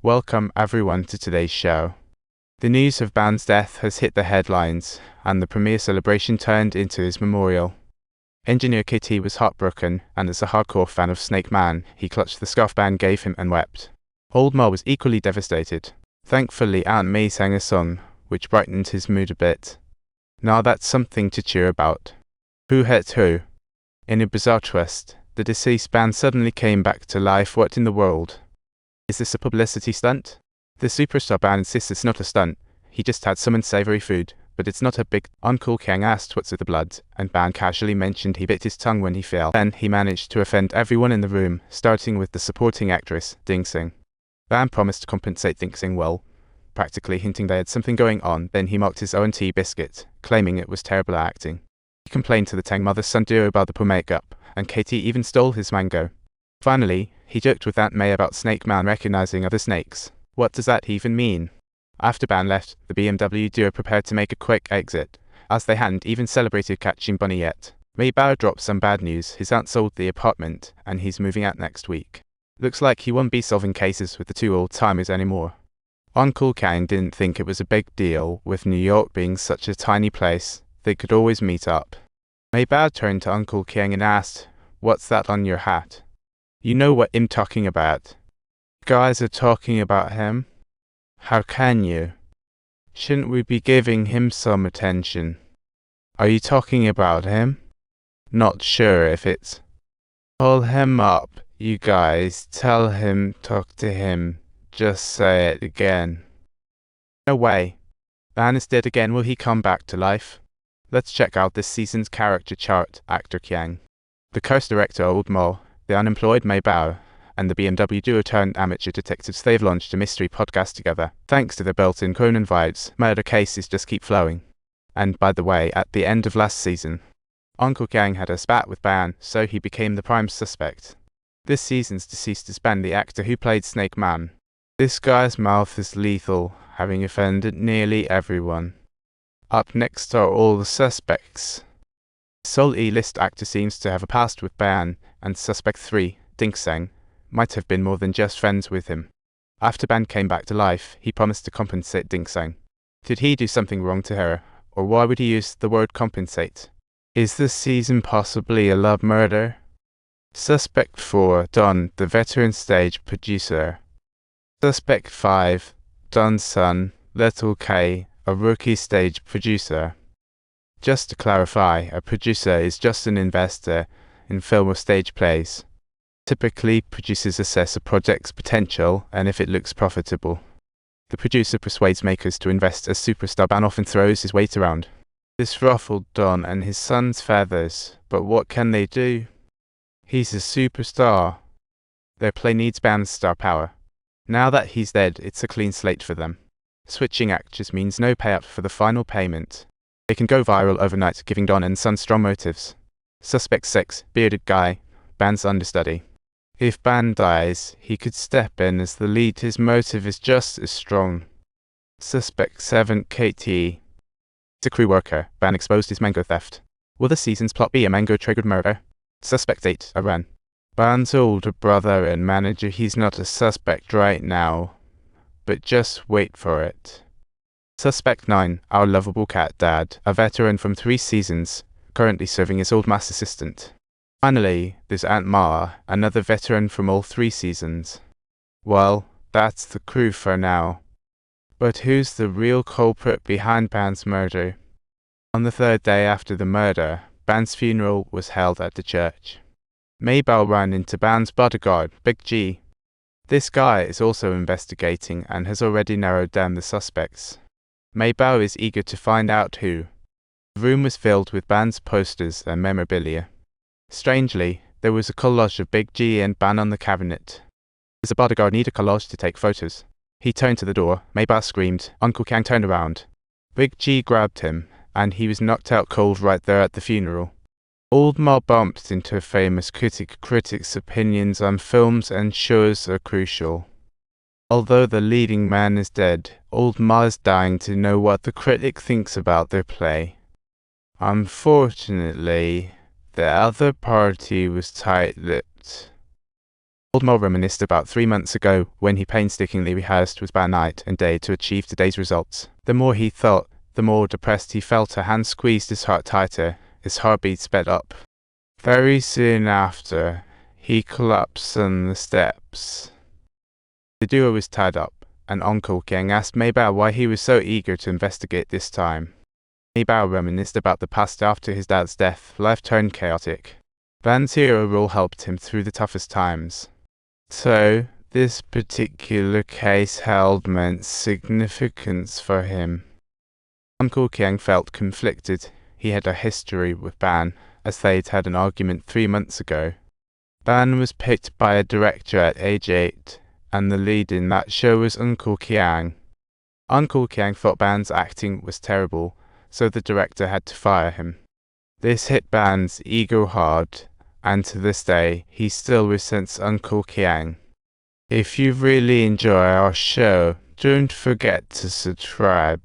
Welcome everyone to today's show. The news of Ban's death has hit the headlines, and the premiere celebration turned into his memorial. Engineer KT was heartbroken, and as a hardcore fan of Snake Man, he clutched the scarf Ban gave him and wept. Old Ma was equally devastated. Thankfully, Aunt May sang a song, which brightened his mood a bit. Now that's something to cheer about. Who hurt who? In a bizarre twist, the deceased Ban suddenly came back to life. What in the world? Is this a publicity stunt? The superstar Ban insists it's not a stunt. He just had some unsavory food, but it's not a big. Uncle Kang asked what's with the blood, and Ban casually mentioned he bit his tongue when he fell. Then he managed to offend everyone in the room, starting with the supporting actress, Ding Sing. Ban promised to compensate Ding Sing well, practically hinting they had something going on. Then he mocked his own tea biscuit, claiming it was terrible acting. He complained to the Tang mother's son duo about the poor makeup, and KT even stole his mango. Finally, he joked with Aunt May about Snake Man recognizing other snakes. What does that even mean? After Ban left, the BMW duo prepared to make a quick exit, as they hadn't even celebrated catching Bunny yet. Mei Bao dropped some bad news. His aunt sold the apartment, and he's moving out next week. Looks like he won't be solving cases with the two old-timers anymore. Uncle Kang didn't think it was a big deal, with New York being such a tiny place. They could always meet up. Mei Bao turned to Uncle Kang and asked, "What's that on your hat?" "You know what I'm talking about." "Guys are talking about him? How can you? Shouldn't we be giving him some attention?" "Are you talking about him?" "Not sure if it's." "Call him up, you guys. Tell him, talk to him. Just say it again." "No way. Ban is dead again. Will he come back to life?" Let's check out this season's character chart. Actor Kiang, the cursed director Old Ma, the unemployed Mei Bao, and the BMW duo turned amateur detectives. They've launched a mystery podcast together. Thanks to the built-in Conan vibes, murder cases just keep flowing. And by the way, at the end of last season, Uncle Kang had a spat with Ban, so he became the prime suspect. This season's deceased is Ban, the actor who played Snake Man. This guy's mouth is lethal, having offended nearly everyone. Up next are all the suspects. Sole E-list actor seems to have a past with Ban, and suspect 3, Ding Seng, might have been more than just friends with him. After Ban came back to life, he promised to compensate Ding Seng. Did he do something wrong to her, or why would he use the word compensate? Is this season possibly a love murder? Suspect 4, Don, the veteran stage producer. Suspect 5, Don's son, Little K, a rookie stage producer. Just to clarify, a producer is just an investor in film or stage plays. Typically, producers assess a project's potential and if it looks profitable. The producer persuades makers to invest as superstar Ban often throws his weight around. This ruffled Don and his son's feathers, but what can they do? He's a superstar. Their play needs Ban's star power. Now that he's dead, it's a clean slate for them. Switching actors means no payout for the final payment. They can go viral overnight, giving Don and son strong motives. Suspect 6, bearded guy, Ban's understudy. If Ban dies, he could step in as the lead. His motive is just as strong. Suspect 7, KT. He's a crew worker. Ban exposed his mango theft. Will the season's plot be a mango-triggered murder? Suspect 8, Aran. Ban's older brother and manager. He's not a suspect right now, but just wait for it. Suspect 9, our lovable cat dad, a veteran from 3 seasons, currently serving as Old Ma's assistant. Finally, there's Aunt Ma, another veteran from all 3 seasons. Well, that's the crew for now. But who's the real culprit behind Ban's murder? On the 3rd day after the murder, Ban's funeral was held at the church. Mei Bao ran into Ban's bodyguard, Big G. This guy is also investigating and has already narrowed down the suspects. Mei Bao is eager to find out who. The room was filled with Ban's posters and memorabilia. Strangely, there was a collage of Big G and Ban on the cabinet. Does a bodyguard need a collage to take photos? He turned to the door. Mei Bao screamed. Uncle Kang turned around. Big G grabbed him, and he was knocked out cold right there at the funeral. Old Ma bumped into a famous critic. Critics' opinions on films and shows are crucial. Although the leading man is dead, Old Ma is dying to know what the critic thinks about their play. Unfortunately, the other party was tight-lipped. Old Mole reminisced about 3 months ago when he painstakingly rehearsed with Ban night and day to achieve today's results. The more he thought, the more depressed he felt. A hand squeezed his heart tighter, his heartbeat sped up. Very soon after, he collapsed on the steps. The duo was tied up, and Uncle Kiang asked Mei Bao why he was so eager to investigate this time. Mei Bao reminisced about the past after his dad's death. Life turned chaotic. Ban's hero role helped him through the toughest times. So, this particular case held immense significance for him. Uncle Kiang felt conflicted. He had a history with Ban, as they'd had an argument 3 months ago. Ban was picked by a director at age 8, and the lead in that show was Uncle Kiang. Uncle Kiang thought Ban's acting was terrible, so the director had to fire him. This hit Ban's ego hard, and to this day, he still resents Uncle Kiang. If you really enjoy our show, don't forget to subscribe.